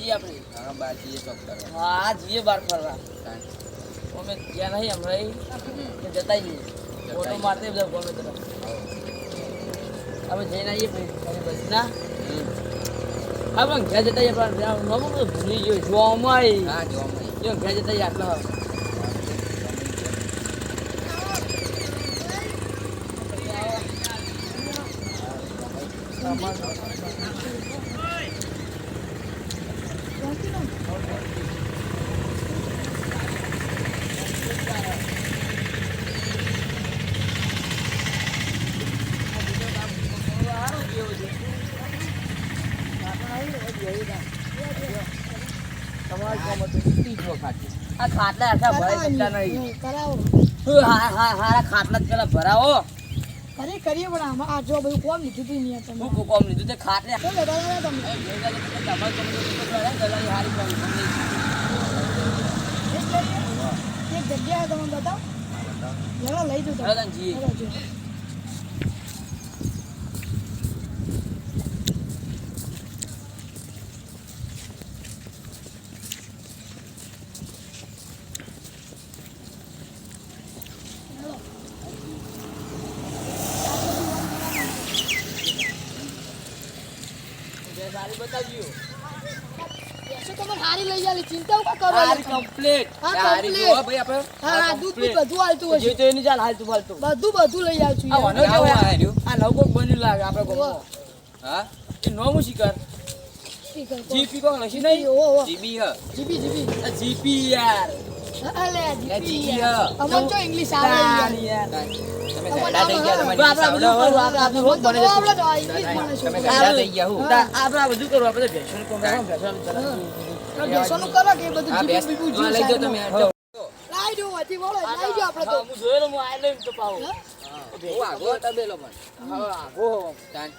જઈએ આપણે. હા બાર જઈએ ચોક કરવા. હા જઈએ બહાર ફરવા. અમે ગયા નહીં હમણાં જતા જઈએ ફોટો મારતે બધા ગમે તરફ. આપણે જઈને આવીએ પછી ના હા પણ ઘેર જતા આવીએ પણ ભૂલી ગયો જોવામાં આવી. હા જોવામાં ઘેર જતા આવીએ આટલા આ ખાટલા આખા ભરાઈ શકતા નહીં. હારા ખાટલા જ પેલા ભરાવો. કરીએ પણ આમાં આ જો બધું કોમ લીધું હતું નહીં તમે. શું કોમ લીધું તે ખાટલે કેમ લેતા તમે એક જગ્યાએ તમે બતાવો. લેવા લઈ જજો તમે. હારી લઈ આલી ચિંતા કા કરો હારી કમ્પ્લીટ. હારી જો ભાઈ આપણે હા દૂધ બધું હાલતું હશે. જે તો એની ચાલ હાલતું ફાલતું બધું લઈ આવ છું આ વનો કેવો આ નવકોક બન્યું લાગે આપણે કોમ. હા એ નોમું શિકાર જીપી કો લસી નહીં ઓ જીબી હ જીબી આ જીપી યાર અલે જીપી જીબી હ. અમન તો ઇંગ્લિશ આવડે યાર તમે ગાડા થઈ ગયા તમારી આપણે રોજ બને છે. આવડે તો ઇંગ્લિશ મને શું તમે ગાડા થઈ ગયા હું આપણે બધું કરવું આપણે ભેસણ કોમ બેસવાનું કરો કે બધું આ બેસ જીબી આ લઈ જાઓ તમે આ જાઓ. લાઈ દો હતી બોલો લાઈ દો આપણે તો હું જોયેલો હું આ લઈને તો પાવ હું આગો તબેલો પણ હવે આગો તાન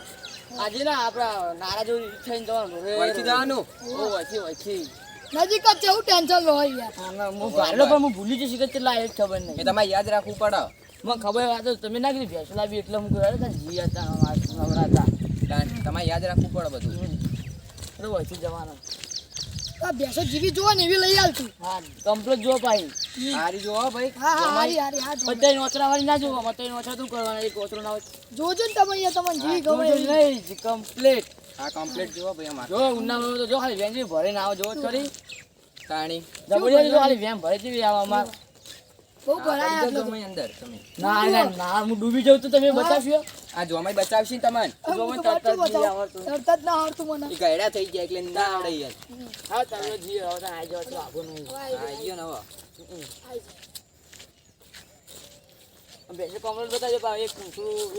આજે ના આપણા નારા જેવું થઈને જવાનું વળથી જવાનું ઓ વચ્ચે નજીક જ છે હું ટેન્શન લો યાર હું ભારેલો પણ હું ભૂલી જઈશ કે કેટલા એ ખબર નહીં. એ તમારે યાદ રાખવું પડે મને ખબર આ તો તમે ના કીધી ભેસલા બી એટલે હું કહ્યું જી હતા નવરાતા તાન તમારે યાદ રાખવું પડે બધું એટલે વચ્ચે જવાનું. આ બેસો જીવી જોવા ને એવી લઈ આવતું હા કમ્પ્લીટ જો ભાઈ હારી જો હો ભાઈ હા હા હારી હારી હા જો. બધા નોચરા વાળી ના જોવા બધા નોચરા તું કરવાના એક ઓતરો ના હોય જોજો ને તમે અહીંયા તમને જીવી ગમે જોજો એવી. નહીં કમ્પ્લીટ આ કમ્પ્લીટ જો ભાઈ અમાર જો ઉનાળો તો જો ખાલી વેંજી ભરે ના આવો જો કરી તાણી જબરિયા જો ખાલી વેમ ભરે જેવી આવા અમાર બહુ ભરાયા આ એટલે તમે અંદર તમે ના ના ના હું ડૂબી જાઉં તો તમે બચાવશો. આ જોમાઈ બચાવશી તમને જો હું મને તો તરત પાછું જ બતાવું. આવડતું. તરત જ ના આવડતું મને એ ગયડા થઈ ગયા એટલે ના આવડે યાર હા તમે જી હવે તો આઈ જાવ તો આગો નહીં. આ ગયો ને હવે બેસે કમ્પ્લીટ બતાવજો પણ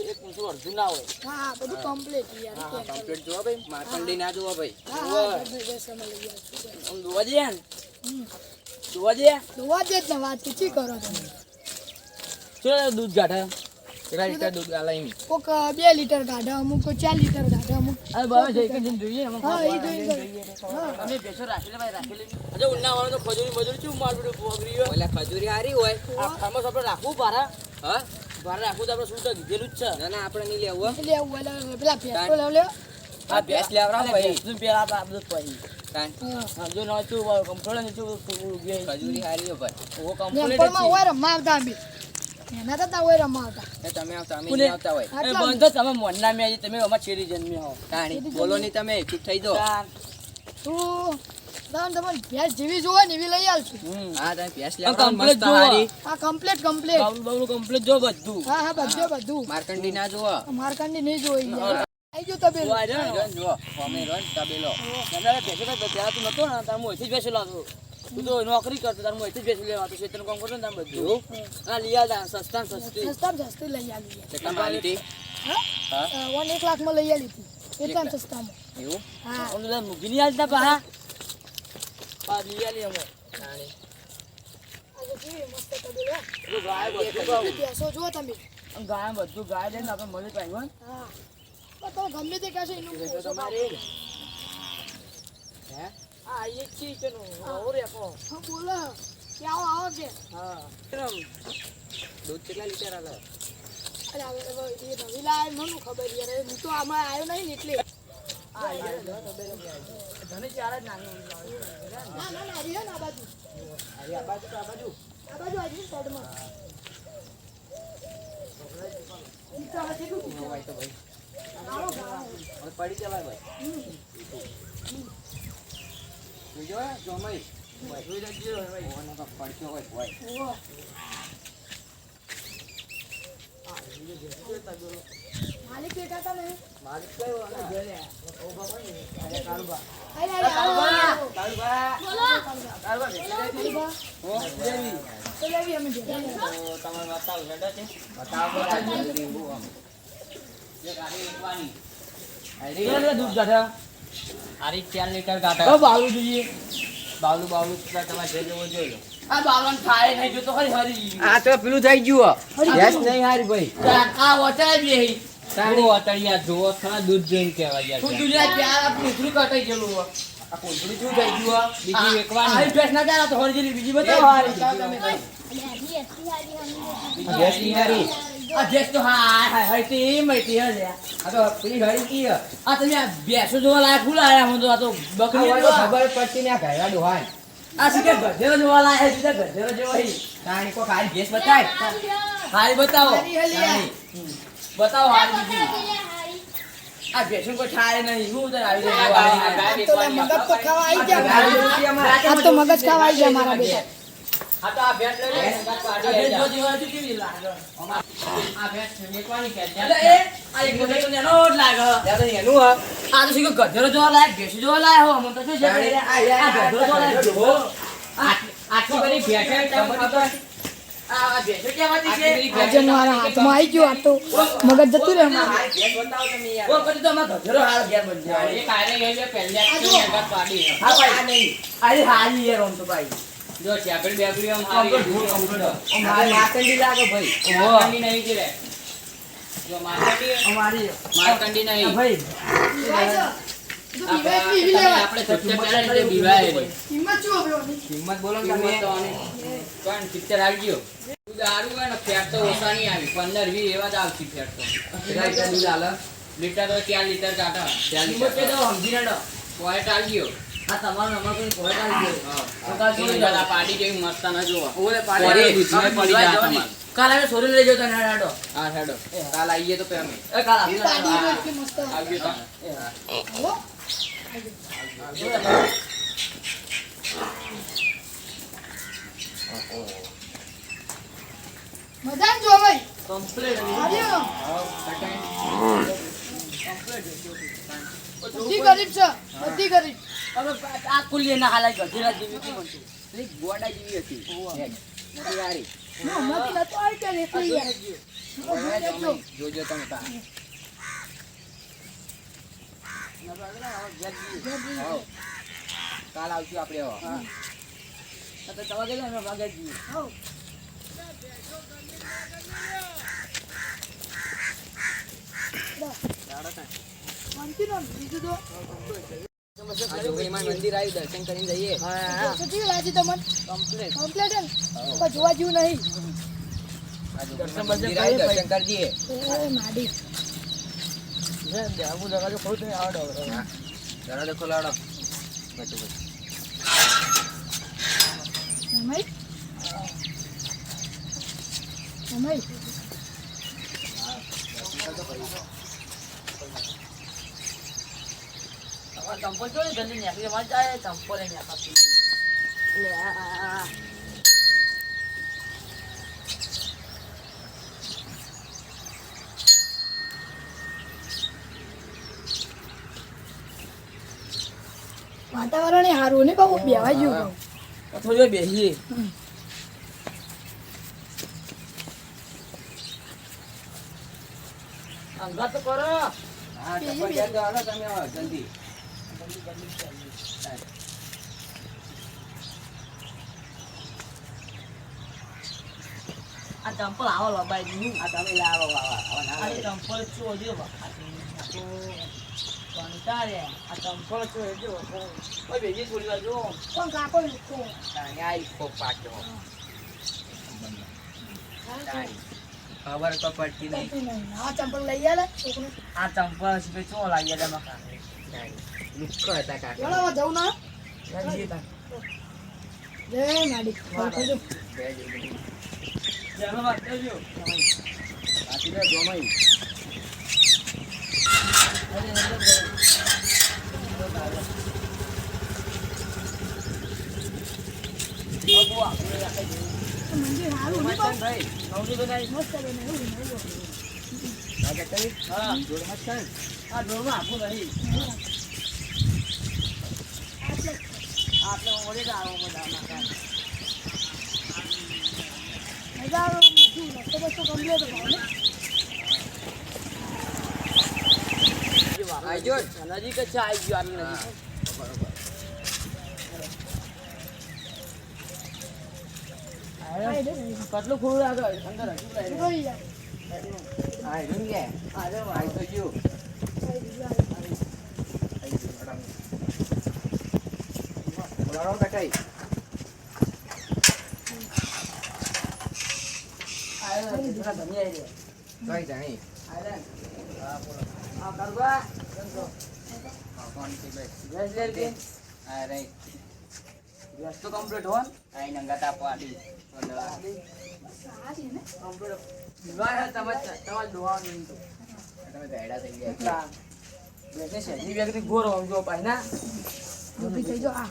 એક કુંસું અડધું ના હોય. હા બધું કમ્પ્લીટ યાર હા કમ્પ્લીટ જો ભાઈ માર્કંડી ના જોવો ભાઈ હા હા બધું બેસમાં લઈ આવશું. આમ જોવા જઈએ ને જોવા જઈએ જોવા જ ને વાત ચીચી કરો તમે ચલો દૂધ ગાઢા કેટલા લીટર દૂધ આલાઈ મી કોક 2 લીટર કાઢે અમુક 4 લીટર કાઢે અમુક અરે બાબા જઈ કે જઈને જોઈએ અમે હા એ જોઈ હા અમે બેસો રાખેલે ભાઈ રાખેલે અજે ઉન્ના વાળો તો ખજૂરી મજૂરી ચૂ માર પડ્યું પોગરી હોય ઓલા ખજૂરી હારી હોય આ ફાર્મસ આપણે રાખવું પારા હા બાર રાખવું તો આપણે શું તો કીધેલું જ છે. ના ના આપણે નહીં લેવું હો. એટલે એવું પેલા પેટ્રોલ લેવ લે આ ભેંસ લેવરા ભાઈ ભેંસનું પેલા આપણે આ બધું પછી તાન હા જો ના ચૂ કમ્પ્લીટ ને ચૂ ખજૂરી હારી હો ભાઈ ઓ ને કમ્પ્લીટ પણ હોય રમાવતા બી એના તો હોય રમાવતા એ તમે આવતા અમે કોને? નહીં આવતા હોય એ બંધ તમે મોનના મે આવી તમે અમાર છેરી જન્મી હો તાણી બોલો નહીં તમે ચૂપ થઈ દો તું તમને ભેંસ જેવી જોવે ને એવી લઈ આવશું હા તમે ભેંસ આ લેવરા complete મસ્ત જોવો. હારી હા complete complete Babu Babu complete જો બધું હા હા બધું માર્કંડી ના જોવો મારકંડી નહીં જોઈ યાર આઈ જો તબેલ જોવા જાય ને જો અમે રોજ તબેલો તમારે બેસે તો ત્યાં તું નતો ને તાર મોઈથી જ બેસેલો હતો તું તો નોકરી કરતો તાર મોઈથી જ બેસી લેવા તો ખેતરનું કામ કરતો ને તાર બધું હા લઈ આવતા સસ્તા ને સસ્તી સસ્તા સસ્તી લઈ આવી કેટલા માલિટી હા હા 1 લાખમાં લઈ આવી હતી એટલા સસ્તામાં એવું હા ઓલું તો મૂકી નહીં આલતા પાહા પા લઈ આલી અમે તાણી આજે કેવી મસ્ત તબેલ હો તો ગાય બધું ગાવ બેસો જો તમે ગાય બધું ગાય લઈને આપણે મળી પાડ્યું હા તો ગમે તે કહેશે એનું તો તમારે હે આ એક ચીજ છે નું ઓરે આપણો હા બોલો કે આવો કે હા દૂધ કેટલા લીટર આલે અરે હવે એ નવી લાય મને ખબર યાર હું તો આમાં આવ્યો નહીં ને એટલે ધને ચાર જ નાખી ના ના ના હરી હે ને આ બાજુ આ બાજુ તો આ બાજુ. આ બાજુ આવી સાઈડમાં નીચે આવે છે કે હોય તો ભાઈ. આવો ગાવો હવે પડી જવાય ભાઈ. જોજો જોમઈ. જોઈ લેજો ભાઈ ઓનો તો પડતો હોય ભાઈ. ઓહો માલિક બેટા તમે માલિક કયો અને જોલે ઓ બાબા ને અરે કારુબા આય આય આવો કારુબા બોલો કારુબા કારુબા હો દેવી તો લેવી અમે દે તો તમારે બતાવ હેડો છે. બતાવો જલ્દી હું આમ. જે ગાડી એકવાની. રે દૂધ ગાઠા આરી 4 લીટર ઓ ગાટા. બાવલું જોઈએ બાવલું બાવલું તમારે જે જોવો જોઈ લો. આ બાવલાને થાય નહીં જો તો ખરી હરી આ તો પેલું થઈ ગયું. હરી ગેસ નહીં હારી ભાઈ. આ વટાય બેહી તારી અટડિયા જોવો ખરા દૂધ જોઈને કહેવાય તું યાર. દુનિયા પ્યાર આ પૂછડી કટાઈ ગયેલું હો આ કોથળી શું થઈ ગયું? બીજી વેકવાની. આ ડ્રેસ ના ચાલે તો હરી જેલી બીજી બતાવો હારી તમે ગેસ નહીં હારી. આ ડ્રેસ તો હા હા હા તે મઈતી હે લ્યા આ તો પેલી હરી કી હે? આ તમે આ બેસો જોવા લાયક ફૂલ આયા હું તો આ તો બકરી આ જોવા. ખબર પડતી ને આ ઘરડા ડોહાય. આ શીખે ગધેરો જોવા લાયક છે ગધેરો જેવો હી તાણી કો ખાલી ગેસ બતાય. હારી બતાવો હરી હલી તાણી. બતાવો હારી બીજી આ બેસો કોઈ થાય નહીં હું તો આવી આ જાય ગાય તો મગજ તો ખાવા આવી ગયા આ આ તો મગજ ખાવા આવી ગયા મારા બેટા આ તો આ ભેટ લઈ લે. ગાત પાડી આ લઈ જો જા. જીવા કેવી લાગે આ ભેટ વેકવાની કે એટલે એ આ એક બધે તો નેનો જ લાગે ત્યાં તો એનું હા. આ તો શીખો ગધેરો જોવા લાયક બેસો જોવા લાયક હો મને તો શું છે આ ગધેરો જોવા લાયક હો આટલી બધી ભેટ ખબર આ બેસો કેવાતી આટલી છે બધી આજે મારા હાથમાં આવી ગયું આ તો મગજ જતું રહે અમારું આ ભેટ બતાવો તમે યાર. ઓ પછી તો અમાર ગધેરો હાલ ઘેર બની જાય એ કારે ગઈ છે પહેલા જ છે ગાત પાડી હે. હા ભાઈ આ નહીં આ હાલી યાર ઓમ તો ભાઈ જો ચાકડી બેકડી આમ હારી. અમારી માર્કંડી લાગે ભાઈ. ઓહો. માર્કંડી નહીં કે રે. જો માર્કંડી અમારી માર્કંડી નહીં. ભાઈ તો બીવાય બીવી લેવા આપણે સત્ય પહેલા રીતે બીવાય રે. કિંમત શું હવે ઓની? કિંમત બોલો ને તમે. પણ પિક્ચર આવી ગયો. તું દારૂ હોય ને ફેટ તો ઓછા નહીં આવી 15-20 એવા જ આવતી ફેટ તો. કેટલા લીટર દૂધ આલે? લીટર તો 4 લીટર કાઢા. 4 કિંમત કે લીટર તો સમજી નડો પોઈન્ટ આવી ગયો. આ તમારો નંબર કોઈ કોઈ આવી ગયો હા. કાલ છોડી આ જાઓ. પાડી જેવી મસ્ત ના જોવા. ઓલે પોરે દૂધમાં પડી જાય તમારે. કાલ અમે છોડી લઈ જતો ને હેડો હા હેડો. કાલ આવીએ તો પેમે. એ કાલ એ પાડી તો એટલી મસ્ત આવજો તમે. હો મજા જ જો ભાઈ કમ્પ્લીટ આવ્યો બધી કમ્પ્લીટ ગરીબ છે બધી ગરીબ હવે આ કુલી ના હાલાઈ ગધેરા જેવી કેમ હતું પેલી ગોડા જેવી હતી. મોટી વાળી. હમણાંથી નતો આવી કે રેખી યાર હવે જો જોજો તમે તાર. હાઉ. કાલ આવશું આપણે હવે. તો તવા ગયેલા ને વાગે જી હો શાંતિ નો બીજું તો આ જોગણીમાં મંદિર આવ્યું દર્શન કરીને જઈએ. હા સચી લાજી તમને કમ્પ્લીટ કમ્પ્લીટ હે ને કોઈ જોવા જેવું નહીં આ દર્શન જોગણીમાં મંદિર બર્શન આવ્યું દર્શન કરી દઈએ. એ માડી હું જગા જો ખોટું નહીં આવડો હા. દરવાજો ખોલાડો. બચું બચું. રમાઈ રમાઈ ચંપલ જો જલ્દી નીકળી માં જાય ચંપલ એ નીકળતી લે વાતાવરણ એ સારું ને બહુ બેવાઈ ગયું થોડી બેસીએ અંગા તો કરો હા ચપ્પલ પહેરી દો. હાલો તમે હવે જલ્દી. આ ચંપલ આવો લબાઈ દીધું આ તમે લાવો બાવા. હવે ના આ લઈ. ચંપલ ચોજો કંટાળે આ ચંપલ ચોજો ઓય બેજી થોડી વાર જો પણ કાકો લોકો તાણી આઈ ખોપ પાક્યો. તાણી. ખબર તો પડતી નહીં. આ ચંપલ લઈ આલે છોકરું આ ચંપલ છે ચો લાગી જાય મકા લુખ્ખો હતા કાકા. ચલો જવું ના જઈએ તાર. જય માડી ખજો બે જોડી. ચાલો વાત કરજો. પાછી લે જોમાઈ. અરે અંદર જાઓ. બાબુ આપણે રાખી દઈએ. મંદિર હારું નહીં મસ્ત ભાઈ નવરી બનાવી. મસ્ત બનાવ્યું લાગે તઈ? હા જોડે મત થાય. આ ડોરમાં આપું નહીં. આપણે ઓળે જ આવો બધા નાખા. મજા આવે બધું રસ્તો બસ્તો કમ્પ્લીટ ભાવ ને આવજો. નજીક જ છે આવી ગયો આટલી નજીક. બરોબર. આઈ દે કેટલું ખોડું લાગે અંદર હજુ લાગે. રોઈ યાર હા રૂમ ગે. અરે વાહ. આઈ તો જો. બોલાવો કાકાઈ. આ જરા ધમી આવી રહ્યા. કઈ જાણી. આ કરવા કોણ થી બે. ગેસ લેર કે આ રે. ગેસ તો કમ્પ્લીટ હોન આઈ નંગા તાપો આડી. સારી ને કમ્પ્લીટ દિવાય તમાર દોવાનું તો તમે ગાયડા થઈ ગયા. એટલા બેસે છે ની વ્યક્તિ ગોર હોમ જો પાઈ ના ઊભી થઈ જો આ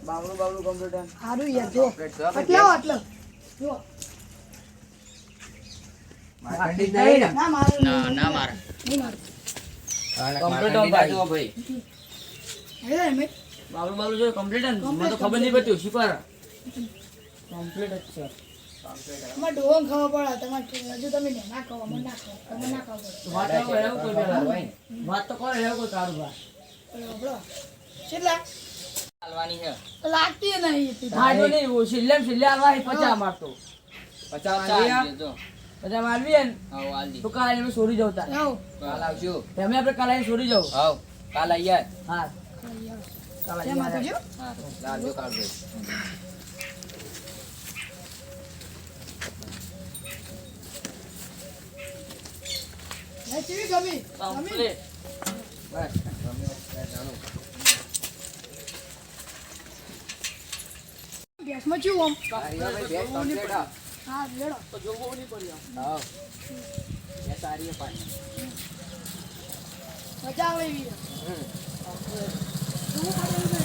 બાવળું કમ્પ્લીટ હારું યાર જો કમ્પ્લીટ તો કેટલા આટલો જો માખંડી નહીં ને. ના મારું ના મારે. નહીં મારું કમ્પ્લીટ હો ભાઈ. હે મે બાવળું જો કમ્પ્લીટ ને મને તો ખબર નહીં પડતી શીખવા કમ્પ્લીટ જ છે તમારે ડોંગ ખાવા પડે તમારે હજુ તમે ના ખાવા મને ના ખાવા તમે ના ખાવા પડે વાત તો એવું કોઈ પેલા વાત તો કરે એવું કોઈ કારું બા બરોબર કેટલા ચાલવાની છે. લાગતી નહીં એટલી. હા તો નહીં છેલ્લે આવા 50 મારતો 50 ચાલ દેજો. પછી મારવી ને હાવ આલજી. તો કાલે અમે સોરી જાવ તાર આવો કાલ આવજો. તમે આપણે કાલે સોરી જાવ હાવ કાલ આઈએ. હા કાલે જય માતાજી હો. હા લાવજો કાલ ભાઈ. હે ચીવી ગમી ગમી કમ્પ્લીટ બસ તમે જાણો. ગેસમાં ચીવું આમ સારી હો ભાઈ. બેસ કમ્પ્લીટ હો. હા લેડો તો જોવું નહીં પડ્યું હાવ. એ સારી હે પાણી. મજા આવે એવી હમ. શું ખાવાનું છે